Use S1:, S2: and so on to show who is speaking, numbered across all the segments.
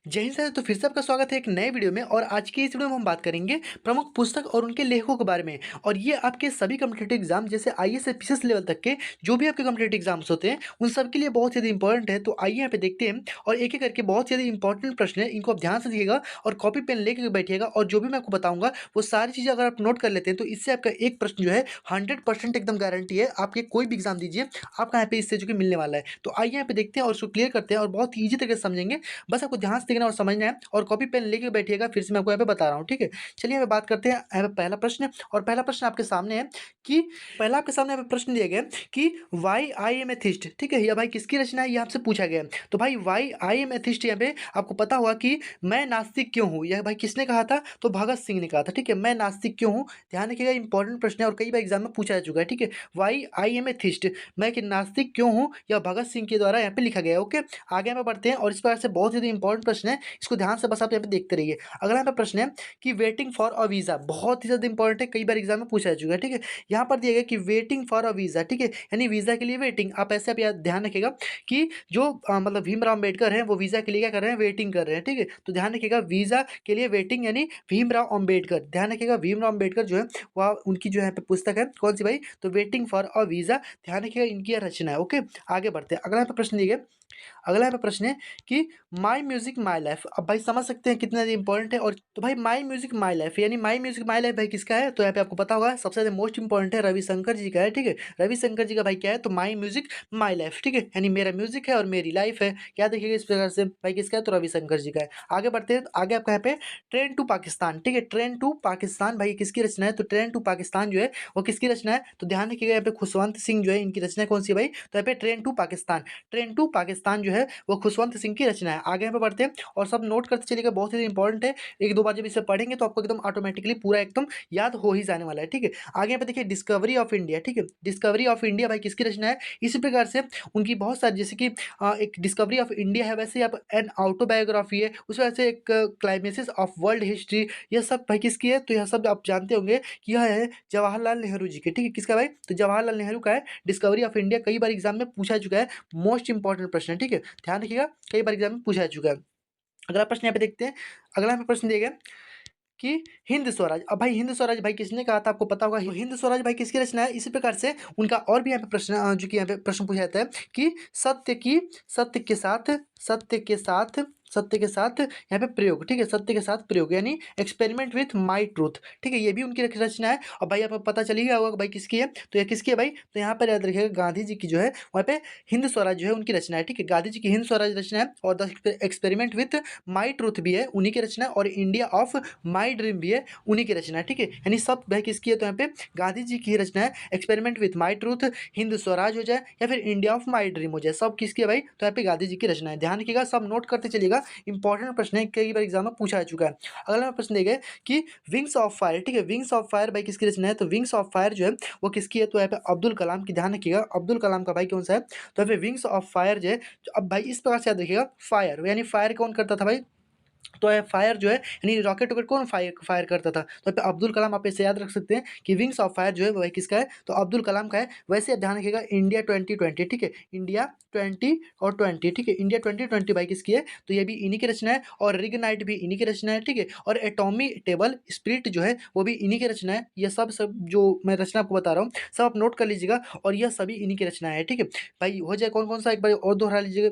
S1: जय हिंद सर। तो फिर से आपका स्वागत है एक नए वीडियो में। और आज की इस वीडियो में हम बात करेंगे प्रमुख पुस्तक और उनके लेखकों के बारे में। और ये आपके सभी कॉम्पिटिटिव एग्जाम जैसे आईएएस से पीसीएस लेवल तक के जो भी आपके कॉम्पिटिटिव एग्जाम्स होते हैं उन सब के लिए बहुत ज़्यादा इंपॉर्टेंट है। तो आइए यहाँ पे देखते हैं और एक एक करके बहुत ज़्यादा इंपॉर्टेंट प्रश्न है, इनको आप ध्यान से देखिएगा और कॉपी पेन लेके बैठिएगा। और जो भी मैं आपको बताऊंगा वो सारी चीज़ें अगर आप नोट कर लेते हैं तो इससे आपका एक प्रश्न जो है 100% एकदम गारंटी है। आपके कोई भी एग्जाम दीजिए आपका यहाँ पे इससे जो कि मिलने वाला है। तो आइए यहाँ पे देखते हैं और उसको क्लियर करते हैं और बहुत ईजी तरीके से समझेंगे। बस आपको ध्यान से देखना और समझना है और कॉपी पेन लेके बैठिएगा। फिर से मैं आपको यहाँ पे बता रहा हूँ, ठीक है। चलिए यहाँ पे बात करते हैं। यहाँ पे पहला प्रश्न है और पहला प्रश्न आपके सामने है कि पहला आपके सामने यहाँ पे प्रश्न दिया गया है कि वाई आई एम एथिस्ट, ठीक है। यह भाई किसकी रचना है, ये आपसे पूछा गया है। तो भाई वाई आई एम एथिस्ट, यहाँ पे आपको पता होगा कि मैं नास्तिक क्यों हूँ, यह भाई किसने कहा था, तो भगत सिंह ने कहा था, ठीक है। मैं नास्तिक क्यों हूँ, ध्यान रखिएगा, इंपॉर्टेंट प्रश्न है और कई बार एग्जाम में पूछा जा चुका है, ठीक है। वाई आई एम एथिस्ट, मैं कि नास्तिक क्यों हूँ, यह भगत सिंह के द्वारा यहाँ पे लिखा गया है। ओके, आगे यहाँ पे बढ़ते हैं और इस प्रकार से बहुत ज़्यादा इंपॉर्टेंट प्रश्न है, इसको ध्यान से बस आप यहाँ पे देखते रहिए। अगला यहाँ पे प्रश्न है कि वेटिंग फॉर अ वीज़ा, बहुत ही ज़्यादा इंपॉर्टेंट है, कई बार एग्जाम में पूछा जा चुका है, ठीक है। यहाँ पर दिया गया कि वेटिंग फॉर अ वीज़ा, ठीक है, यानी वीज़ा के लिए वेटिंग। आप ऐसे आप याद ध्यान रखिएगा कि जो मतलब भीमराव अम्बेडकर हैं वो वीज़ा के लिए क्या कर रहे हैं, वेटिंग कर रहे हैं, ठीक है। तो ध्यान रखिएगा वीज़ा के लिए वेटिंग यानी भीमराव अम्बेडकर, ध्यान रखिएगा भीमराव अम्बेडकर जो है वह उनकी जो यहाँ पे पुस्तक है कौन सी भाई, तो वेटिंग फॉर अ वीज़ा, ध्यान रखिएगा इनकी यह रचना है। ओके, आगे बढ़ते हैं। अगला यहाँ पे प्रश्न दिया गया, अगला यहाँ पे प्रश्न है कि माई म्यूजिक माई लाइफ। अब भाई समझ सकते हैं कितना इंपॉर्टेंट है। और तो भाई माई म्यूजिक माई लाइफ यानी माई म्यूजिक माई लाइफ भाई किसका है, तो यहाँ पे आपको पता होगा सबसे ज़्यादा मोस्ट इंपॉर्टेंट है रविशंकर जी का है, ठीक है। रविशंकर जी का भाई क्या है, तो माई म्यूजिक माई लाइफ, ठीक है, यानी मेरा म्यूजिक है और मेरी लाइफ है। क्या देखिएगा इस प्रकार से भाई किसका है, तो रविशंकर जी का है। आगे बढ़ते हैं, तो आगे आपका यहाँ पे ट्रेन टू पाकिस्तान, ठीक है। ट्रेन टू पाकिस्तान भाई किसकी रचना है, तो ट्रेन टू पाकिस्तान जो है वो किसकी रचना है, तो ध्यान रखिएगा यहाँ पे खुशवंत सिंह जो है इनकी रचना कौन सी है भाई, तो यहाँ पे train to Pakistan, train to Pakistan जो है वो खुशवंत सिंह की रचना है। आगे यहाँ पे बढ़ते हैं और सब नोट करते चलिएगा, बहुत ही इंपॉर्टेंट है। एक दो बार जब इसे पढ़ेंगे तो आपको एकदम ऑटोमेटिकली पूरा एकदम याद हो ही जाने वाला है, ठीक है। आगे यहाँ पे देखिए डिस्कवरी ऑफ इंडिया, ठीक है। डिस्कवरी ऑफ इंडिया भाई किसकी रचना है, इसी प्रकार से उनकी बहुत सारी जैसे कि एक डिस्कवरी ऑफ इंडिया है, वैसे आप एन ऑटोबायोग्राफी है, उस वजह से एक क्लाइमेसिस ऑफ वर्ल्ड हिस्ट्री, यह सब भाई किसकी है, तो यह सब आप जानते होंगे कि यह है जवाहरलाल नेहरू जी के, ठीक है। किसका भाई, तो जवाहरलाल नेहरू का है डिस्कवरी ऑफ इंडिया। कई बार एग्जाम में पूछा चुका है, मोस्ट इंपॉर्टेंट प्रश्न है, ठीक है। ध्यान रखिएगा, कई बार एग्जाम में पूछा जा चुका है। अगला प्रश्न यहाँ पे देखते हैं। अगला यहाँ पे प्रश्न दिया गया कि हिंद स्वराज। अब भाई हिंद स्वराज भाई किसने कहा था, आपको पता होगा। हिंद स्वराज भाई किसकी रचना है, इसी प्रकार से उनका और भी यहाँ पे प्रश्न जो कि यहाँ पे प्रश्न पूछा जाता है कि सत्य के साथ, सत्य के साथ, सत्य के साथ यहाँ पे प्रयोग, ठीक है। सत्य के साथ प्रयोग यानी एक्सपेरिमेंट विथ माई ट्रूथ, ठीक है। ये भी उनकी रचना है। और भाई आपको पता चल ही गया होगा कि भाई किसकी है, तो ये किसकी है भाई, तो यहाँ पर याद रखिएगा गांधी जी की जो है वहाँ पे हिंद स्वराज जो है उनकी रचना है, ठीक है। गांधी जी की हिंद स्वराज रचना है और the experiment with my truth भी है उन्हीं की रचना है और इंडिया ऑफ माई ड्रीम भी है उन्हीं की रचना है, ठीक है। यानी सब भाई किसकी है, तो यहाँ पे गांधी जी की ही रचना है। Experiment with my truth, Hind Swaraj हो जाए या फिर इंडिया ऑफ माई ड्रीम हो जाए, सब किसकी है भाई, तो यहाँ पे गांधी जी की रचना है। ध्यान रखिएगा, सब नोट करते चलिएगा, इंपॉर्टेंट प्रश्न है, कई बार एग्जाम में पूछा जा चुका है। अगला प्रश्न देगा कि विंग्स ऑफ फायर, ठीक है। विंग्स ऑफ फायर भाई किसकी रचना है, तो विंग्स ऑफ फायर जो है वो किसकी है, तो यहाँ पे अब्दुल कलाम की। ध्यान रखिएगा अब्दुल कलाम का भाई कौन सा है, तो यहाँ पे विंग्स ऑफ फायर जो है। अब भाई इस प्रकार से याद रखिएगा, फायर यानी फायर कौन करता था भाई, तो है फायर जो है यानी रॉकेट वॉकेट कौन फायर फायर करता था, तो यहाँ पे अब्दुल कलाम। आप इसे याद रख सकते हैं कि विंग्स ऑफ फायर जो है वह किसका है, तो अब्दुल कलाम का है। वैसे आप ध्यान रखिएगा इंडिया 2020, ठीक है। इंडिया 20 और 20, ठीक है। इंडिया 2020 भाई किसकी है, तो ये भी इन्हीं की रचना है और रिगनाइट भी इन्हीं की रचना है, ठीक है। और एटॉमी टेबल स्पिरिट जो है वो भी इन्हीं की रचना है। ये सब जो मैं रचना आपको बता रहा हूँ सब आप नोट कर लीजिएगा और यह सभी इन्हीं की रचना है, ठीक है। भाई हो जाए कौन कौन सा, एक बार और दोहरा लीजिएगा,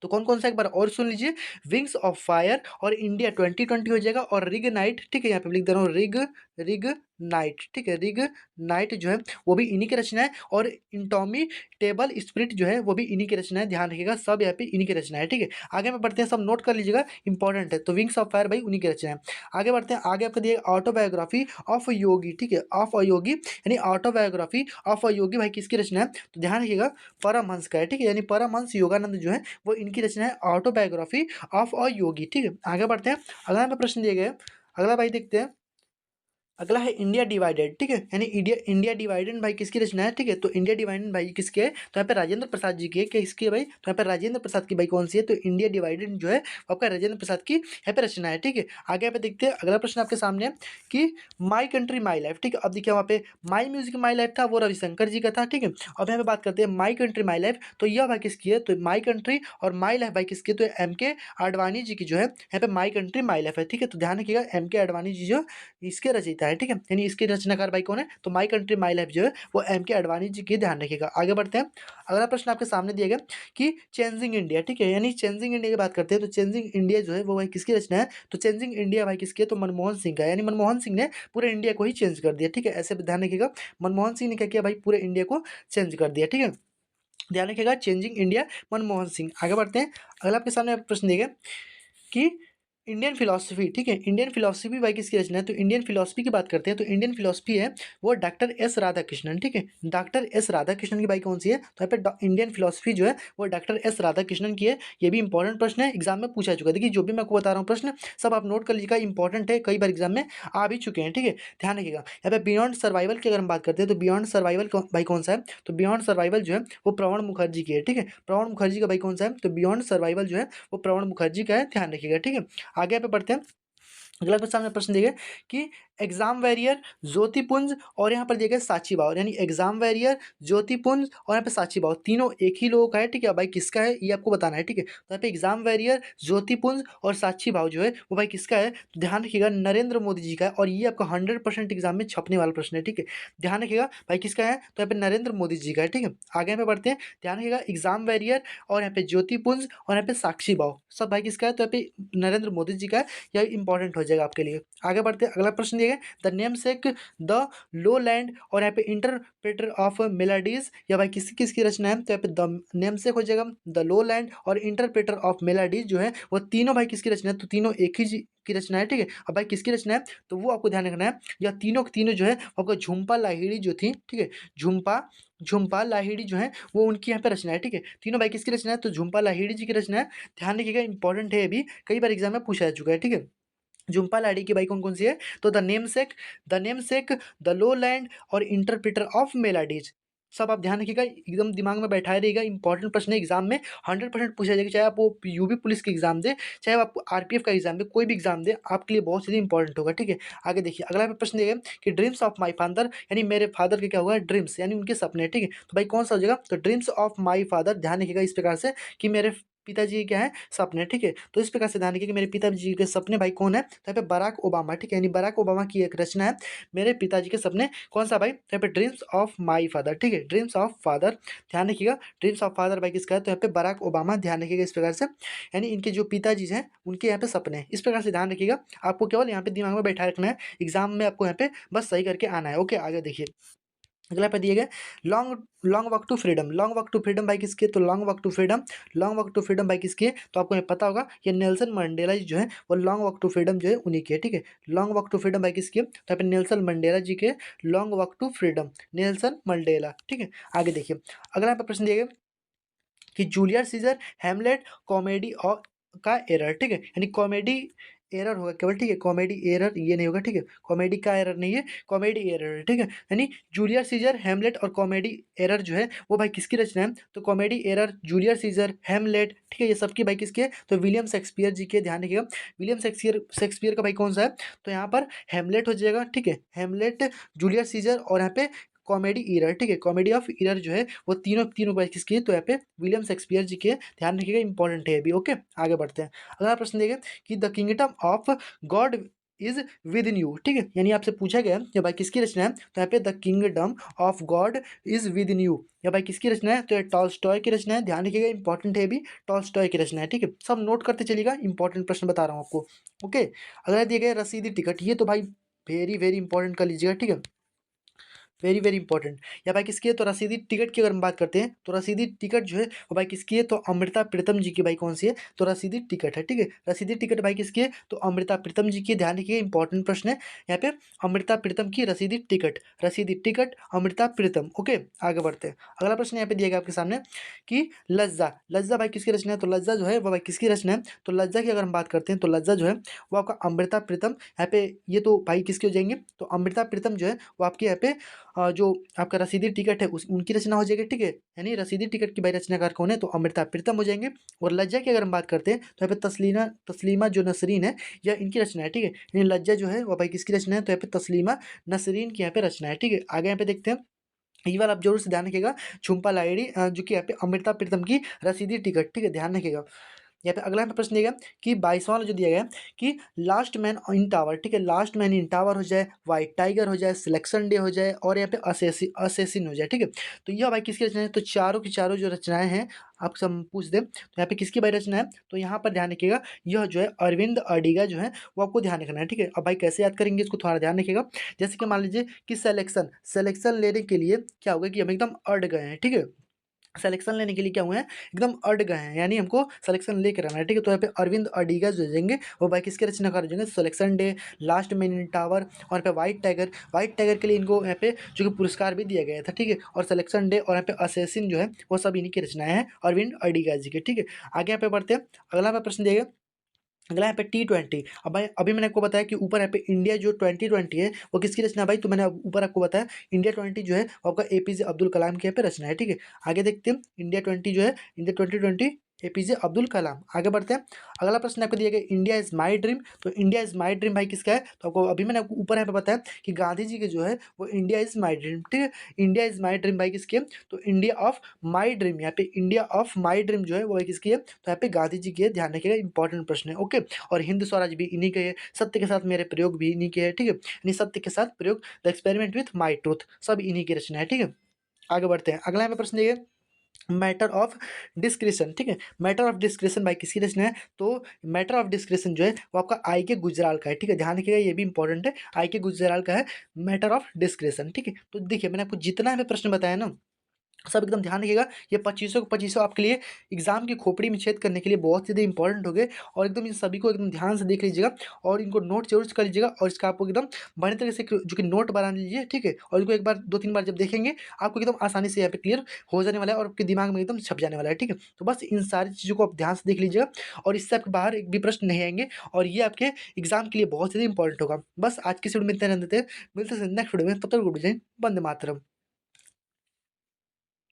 S1: तो कौन कौन सा एक बार और सुन लीजिए, विंग्स ऑफ फायर और इंडिया 2020 हो जाएगा और रिग नाइट, ठीक है। यहाँ पे लिख दे रहा हूँ रिग, रिग नाइट, ठीक है। रिग नाइट जो है वो भी इन्हीं की रचना है और इंटॉमी टेबल स्पिरिट जो है वो भी इन्हीं की रचना है। ध्यान रखिएगा सब यहाँ पे इन्हीं की रचना है, ठीक है। आगे में बढ़ते हैं, सब नोट कर लीजिएगा, इंपॉर्टेंट है। तो विंग्स ऑफ फायर भाई उन्हीं की रचना है। आगे बढ़ते हैं, आगे आपको दिए ऑटोबायोग्राफी ऑफ योगी, ठीक है। ऑफ अ योगी यानी ऑटोबायोग्राफी ऑफ अ योगी भाई किसकी रचना है, तो ध्यान रखिएगा परमहंस का है, ठीक है। यानी परमहंस योगानंद जो है वो इनकी रचना है ऑटोबायोग्राफी ऑफ अ योगी, ठीक है। आगे बढ़ते हैं, अगला हमें प्रश्न दिए गए, अगला भाई देखते हैं अगला है इंडिया डिवाइडेड, ठीक है, यानी इंडिया इंडिया डिवाइडेड भाई किसकी रचना है, ठीक है, तो इंडिया डिवाइडेड भाई किसके है, तो यहाँ पे राजेंद्र प्रसाद जी की है, किसकी है भाई, तो यहाँ पे राजेंद्र प्रसाद की भाई कौन सी है, तो इंडिया डिवाइडेड जो है वो आपका राजेंद्र प्रसाद की यहाँ पे रचना है, ठीक है। आगे यहाँ पे देखते हैं अगला प्रश्न आपके सामने है कि माई कंट्री माई लाइफ, ठीक है। अब देखिए वहाँ पे माई म्यूजिक माई लाइफ था, वो रविशंकर जी का था, ठीक है। अब यहाँ पे बात करते हैं माई कंट्री माई लाइफ, तो यह भाई किसकी है, तो माई कंट्री और माई लाइफ भाई किसकी है, तो एम के आडवाणी जी की जो है यहाँ पे माई कंट्री माई लाइफ है, ठीक है। तो ध्यान रखिएगा एम के आडवाणी जी जो इसके रचयिता है, ठीक है, यानी इसके रचनाकार भाई कौन है, तो माई कंट्री माई लाइफ जो है वो एम के आडवाणी जी की, ध्यान रखिएगा। आगे बढ़ते हैं, अगला प्रश्न आपके सामने दिया गया कि चेंजिंग इंडिया, ठीक है, यानी चेंजिंग इंडिया की बात करते हैं, तो चेंजिंग इंडिया जो है वो भाई किसकी रचना है, तो चेंजिंग इंडिया भाई किसकी है, तो मनमोहन सिंह का, यानी मनमोहन सिंह ने पूरे इंडिया को ही चेंज कर दिया, ठीक है। ऐसे ध्यान रखिएगा मनमोहन सिंह ने क्या किया भाई, पूरे इंडिया को चेंज कर दिया, ठीक है। ध्यान रखिएगा चेंजिंग इंडिया मनमोहन सिंह। आगे बढ़ते हैं, अगला आपके सामने प्रश्न दिया गया कि इंडियन फिलॉसफी, ठीक है, इंडियन फिलॉसफी भाई किसकी रचना है, तो इंडियन फिलॉसफी की बात करते हैं, तो इंडियन फिलॉसफी है वो डॉक्टर एस राधाकृष्णन, ठीक है, डॉक्टर एस राधाकृष्णन की भाई कौन सी है, तो यहाँ पे इंडियन फिलॉसफी जो है वो डॉक्टर एस राधाकृष्णन की है। ये भी इंपॉर्टेंट प्रश्न है, एग्जाम में पूछा चुका है। देखिए जो भी मैं आपको बता रहा हूँ प्रश्न सब आप नोट कर लीजिएगा, इंपॉर्टेंट है, कई बार एग्जाम में आ भी चुके हैं, ठीक है। ध्यान रखिएगा यहाँ पे बियॉन्ड सर्वाइवल की अगर हम बात करते हैं, तो बियॉन्ड सर्वाइवल भाई कौन सा है, तो बियॉन्ड सर्वाइवल जो है वो प्रणब मुखर्जी की है, ठीक है। प्रणब मुखर्जी का भाई कौन सा है, तो बियॉन्ड सर्वाइवल जो है वो प्रणब मुखर्जी का है, ध्यान रखिएगा, ठीक है। आगे यहाँ पे बढ़ते हैं, अगला आपके सामने प्रश्न दिया गया कि एग्जाम वैरियर, ज्योतिपुंज और यहाँ पर दिया गया साक्षी भाव, यानी एग्जाम वैरियर, ज्योतिपुंज और यहाँ पे साक्षी भाव तीनों एक ही लोगों का है, ठीक है। भाई किसका है ये आपको बताना है, ठीक है। तो यहाँ पे एग्जाम वैरियर, ज्योतिपुंज और साक्षी भाव जो है वो भाई किसका है, तो ध्यान रखिएगा नरेंद्र मोदी जी का है, और ये आपका 100% एग्जाम में छपने वाला प्रश्न है, ठीक है। ध्यान रखिएगा भाई किसका है, तो यहाँ पे नरेंद्र मोदी जी का है, ठीक है। आगे यहाँ पे बढ़ते हैं, ध्यान रखिएगा एग्जाम वैरियर और यहाँ पे ज्योतिपुंज और यहाँ पे साक्षी भाव सब भाई किसका है, तो यहाँ पे नरेंद्र मोदी जी का है, यह इंपॉर्टेंट हो जाएगा आपके लिए। आगे बढ़ते हैं, अगला प्रश्न दिया गया the name sec the low land और यहाँ पे इंटरप्रेटर ऑफ मेलाडीज, या भाई किसकी किसकी रचना है, तो यहाँ पे द नेम सेक हो जाएगा, द लो लैंड और इंटरप्रेटर ऑफ मेलाडीज जो है वो तीनों भाई किसकी रचना है, तो तीनों एक ही की रचना है, ठीक है। अब भाई किसकी रचना है, तो वो आपको ध्यान रखना है, या तीनों के तीनों जो है आपको झुम्पा लाहिड़ी जो थी, ठीक है, झुम्पा झुम्पा लाहिड़ी जो है वो उनकी यहाँ पे रचना है, ठीक है। तीनों भाई किसकी रचना है, तो झुम्पा लाहिड़ी जी की रचना है। ध्यान रखिएगा इंपॉर्टेंट है, अभी कई बार एग्जाम में पूछा जा चुका है, ठीक है। झुम्पा लाहिड़ी की भाई कौन कौन सी है, तो the namesake, the low land और इंटरप्रेटर ऑफ मेलाडीज सब आप ध्यान रखिएगा, एकदम दिमाग में बैठाए रहेगा, इंपॉर्टेंट प्रश्न है, एग्जाम में 100% पूछा जाएगा, चाहे आप वो यूबी पुलिस की एग्जाम दे, चाहे आप आरपीएफ का एग्जाम दे, कोई भी एग्जाम दे आपके लिए बहुत ज़्यादा इंपॉर्टेंट होगा, ठीक है। आगे देखिए अगला प्रश्न देगा कि ड्रीम्स ऑफ माई फादर, यानी मेरे फादर के क्या होगा, ड्रीम्स यानी उनके सपने, ठीक है। तो भाई कौन सा हो जाएगा, तो ड्रीम्स ऑफ माई फादर, ध्यान रखिएगा इस प्रकार से कि मेरे पिताजी के क्या है, सपने, ठीक है। तो इस प्रकार से ध्यान रखिए कि मेरे पिताजी के सपने भाई कौन है, तो यहाँ पे बराक ओबामा, ठीक है, यानी बराक ओबामा की एक रचना है मेरे पिताजी के सपने, कौन सा भाई, तो यहाँ पे ड्रीम्स ऑफ माई फादर, ठीक है, ड्रीम्स ऑफ फादर, ध्यान रखिएगा ड्रीम्स ऑफ फादर भाई किसका है, तो यहाँ पे बराक ओबामा, ध्यान रखिएगा इस प्रकार से, यानी इनके जो पिताजी हैं उनके यहाँ पे सपने हैं, इस प्रकार से ध्यान रखिएगा। आपको केवल यहाँ पे दिमाग में बैठा रखना है, एग्जाम में आपको यहाँ पे बस सही करके आना है, ओके। आगे देखिए अगला पे दिए गए long long walk to freedom, long walk to freedom भाई किसकी है, तो लॉन्ग वॉक टू फ्रीडम भाई किसकी है, तो आपको ये पता होगा ये नेल्सन मंडेला जी जो है वो लॉन्ग वॉक टू फ्रीडम जो है उन्हीं की है, ठीक है। लॉन्ग वॉक टू फ्रीडम भाई किसकी है, तो यहाँ पे नेल्सन मंडेला जी के long walk to freedom, Nelson Mandela, ठीक है। आगे देखिए अगला यहाँ पे प्रश्न दिया गया कि जूलियस सीजर, हैमलेट, कॉमेडी और का एरर, ठीक है, यानी कॉमेडी एरर होगा केवल, ठीक है, कॉमेडी एरर ये नहीं होगा, ठीक है, कॉमेडी का एरर नहीं है, कॉमेडी एरर है, ठीक है। यानी जूलियस सीजर, हैमलेट और कॉमेडी एरर जो है वो भाई किसकी रचना है, तो comedy error, Julius Caesar, Hamlet, ठीक है, ये सबकी भाई किसकी है, तो विलियम शेक्सपियर जी के, ध्यान रखिएगा विलियम शेक्सपियर का भाई कौन सा है, तो यहाँ पर हैमलेट हो जाएगा, ठीक है, हैमलेट, जूलियस सीजर और यहाँ पे कॉमेडी ईरर, ठीक है, कॉमेडी ऑफ ईरर जो है वो तीनों तीनों बाई किसकी है, तो यहाँ पे विलियम शेक्सपियर जी के, ध्यान रखिएगा इंपॉर्टेंट है अभी, ओके। आगे बढ़ते हैं, अगला प्रश्न देखें कि the kingdom of God is with in you, ठीक है, यानी आपसे पूछा गया कि भाई किसकी रचना है, तो यहाँ पे the kingdom of God is with in you, या भाई किसकी रचना है, तो ये टॉल्स्टॉय की रचना है, ध्यान रखिएगा इंपॉर्टेंट है अभी, टॉल्स्टॉय की रचना है, ठीक है। सब नोट करते चलिएगा, इंपॉर्टेंट प्रश्न बता रहा हूँ आपको, ओके। अगला दिया गया रसीदी टिकट, ये तो भाई वेरी वेरी इंपॉर्टेंट कर लीजिएगा, ठीक है। Very very important. या भाई किसकी है, तो रसीदी टिकट की अगर हम बात करते हैं तो रसीदी टिकट जो है वो भाई किसकी है, तो अमृता प्रीतम जी की भाई कौन सी है, तो रसीदी टिकट है। ठीक है, रसीदी टिकट भाई किसकी है, तो अमृता प्रीतम जी की। ध्यान रखिए इंपॉर्टेंट प्रश्न है यहाँ पे, अमृता प्रीतम की रसीदी टिकट, रसीदी टिकट अमृता प्रीतम। ओके, आगे बढ़ते हैं। अगला प्रश्न यहाँ पे दिया गया आपके सामने कि लज्जा, लज्जा भाई किसकी रचना है, तो लज्जा जो है वो भाई किसकी रचना है, तो लज्जा की अगर हम बात करते हैं तो लज्जा जो है वो आपका अमृता प्रीतम। यहाँ पे ये तो भाई किसके हो जाएंगे, तो अमृता प्रीतम जो है वो आपके यहाँ पे जो आपका रसीदी टिकट है उस उनकी रचना हो जाएगी। ठीक है, यानी रसीदी टिकट की भाई रचनाकार कौन है, तो अमृता प्रीतम हो जाएंगे। और लज्जा की अगर हम बात करते हैं तो यहाँ पे तस्लीमा तस्लीमा जो नसरीन है यह इनकी रचना है। ठीक है, यानी लज्जा जो है वो भाई किसकी रचना है, तो यहाँ पे तस्लीमा नसरीन की यहाँ पे रचना है। ठीक है, आगे यहाँ पे देखते हैं। ये वाला आप जरूर से ध्यान रखिएगा, झुम्पा लाहिड़ी जो कि यहाँ पे अमृता प्रीतम की रसीदी टिकट। ठीक है, ध्यान रखिएगा। यहाँ पे अगला यहाँ पे प्रश्न दिया गया कि 22वां वाला जो दिया गया है कि लास्ट मैन इन टावर। ठीक है, लास्ट मैन इन टावर हो जाए, व्हाइट टाइगर हो जाए, सिलेक्शन डे हो जाए और यहाँ पे असेसिन हो जाए। ठीक है, तो यह भाई किसकी रचना है, तो चारों की चारों जो रचनाएं हैं आपसे हम पूछ दें तो यहाँ पे किसकी भाई रचना है, तो यहाँ पर ध्यान रखिएगा यह जो है अरविंद अडिगा जो है वो आपको ध्यान रखना है। ठीक है, अब भाई कैसे याद करेंगे इसको थोड़ा ध्यान रखिएगा। जैसे कि मान लीजिए कि सेलेक्शन लेने के लिए क्या होगा कि हम एकदम अड़ गए हैं। ठीक है, सेलेक्शन लेने के लिए क्या हुए हैं, एकदम अड़ गए हैं, यानी हमको सेलेक्शन लेकर आना है। ठीक है, तो यहाँ पे अरविंद अडिगा जो जाएंगे वो भाई किसके रचनाकार हो जाएंगे, selection day, last man in tower और यहाँ पे व्हाइट टाइगर के लिए इनको यहाँ पे जो कि पुरस्कार भी दिया गया था। ठीक है, और सिलेक्शन डे और यहाँ पे असेसिन जो है वो सब इन्हीं की रचनाएं हैं अरविंद अडिगा जी के। ठीक है, आगे यहाँ पे बढ़ते हैं। अगला यहाँ पे प्रश्न दिया गया, अगला यहाँ पे T20। अब भाई अभी मैंने आपको बताया कि ऊपर यहाँ पे इंडिया जो 2020 है वो किसकी रचना है भाई, तो मैंने ऊपर आपको बताया इंडिया 20 जो है वो आपका एपीजे अब्दुल कलाम की यहाँ पे रचना है। ठीक है, आगे देखते हैं इंडिया 20 जो है, इंडिया 2020 एपीजे अब्दुल कलाम। आगे बढ़ते हैं। अगला प्रश्न आपको दिया गया इंडिया इज माई ड्रीम। तो इंडिया इज माई ड्रीम भाई किसका है, तो आपको अभी मैंने आपको ऊपर यहाँ पे बताया कि गांधी जी के जो है वो इंडिया इज माई ड्रीम। ठीक है, इंडिया इज माई ड्रीम भाई किसकी है, तो इंडिया ऑफ माई ड्रीम। यहाँ पे इंडिया ऑफ माई ड्रीम जो है वो भाई किसकी है, तो यहाँ पे गांधी जी की है। ध्यान रखिएगा इंपॉर्टेंट प्रश्न है। ओके, और हिंद स्वराज भी इन्हीं के है, सत्य के साथ मेरे प्रयोग भी इन्हीं के है। ठीक है, यानी सत्य के साथ प्रयोग, the experiment with my truth, सब इन्हीं की रचना है। ठीक है, आगे बढ़ते हैं। अगला हमें प्रश्न देखिए मैटर ऑफ डिस्क्रिशन। ठीक है, मैटर ऑफ डिस्क्रिशन भाई किसकी रचना है, तो मैटर ऑफ डिस्क्रिशन जो है वो आपका आई के गुजराल का है। ठीक है, ध्यान रखिएगा ये भी इंपॉर्टेंट है, आई के गुजराल का है मैटर ऑफ डिस्क्रिशन। ठीक है, तो देखिए मैंने आपको जितना हमें प्रश्न बताया ना सब एकदम ध्यान रखिएगा, ये 2500 के 2500 आपके लिए एग्जाम की खोपड़ी में छेद करने के लिए बहुत ज़्यादा इंपॉर्टेंट हो गए। और एकदम इन सभी को एकदम ध्यान से देख लीजिएगा और इनको नोट जरूर से कर लीजिएगा और इसका आपको एकदम बढ़िया तरीके से जो कि नोट बना लीजिए। ठीक है, और इनको एक बार 2-3 बार जब देखेंगे आपको एकदम आसानी से यहाँ पे क्लियर हो जाने वाला है और आपके दिमाग में एकदम छप जाने वाला है। ठीक है, तो बस इन सारी चीज़ों को आप ध्यान से देख लीजिएगा और इससे आपके बाहर एक भी प्रश्न नहीं आएंगे और ये आपके एग्जाम के लिए बहुत ज़्यादा इंपॉर्टेंट होगा। बस आज की वीडियो में इतना रहने देते हैं, मिलते हैं नेक्स्ट वीडियो में, तब तक गुड बाय, वंदे मातरम।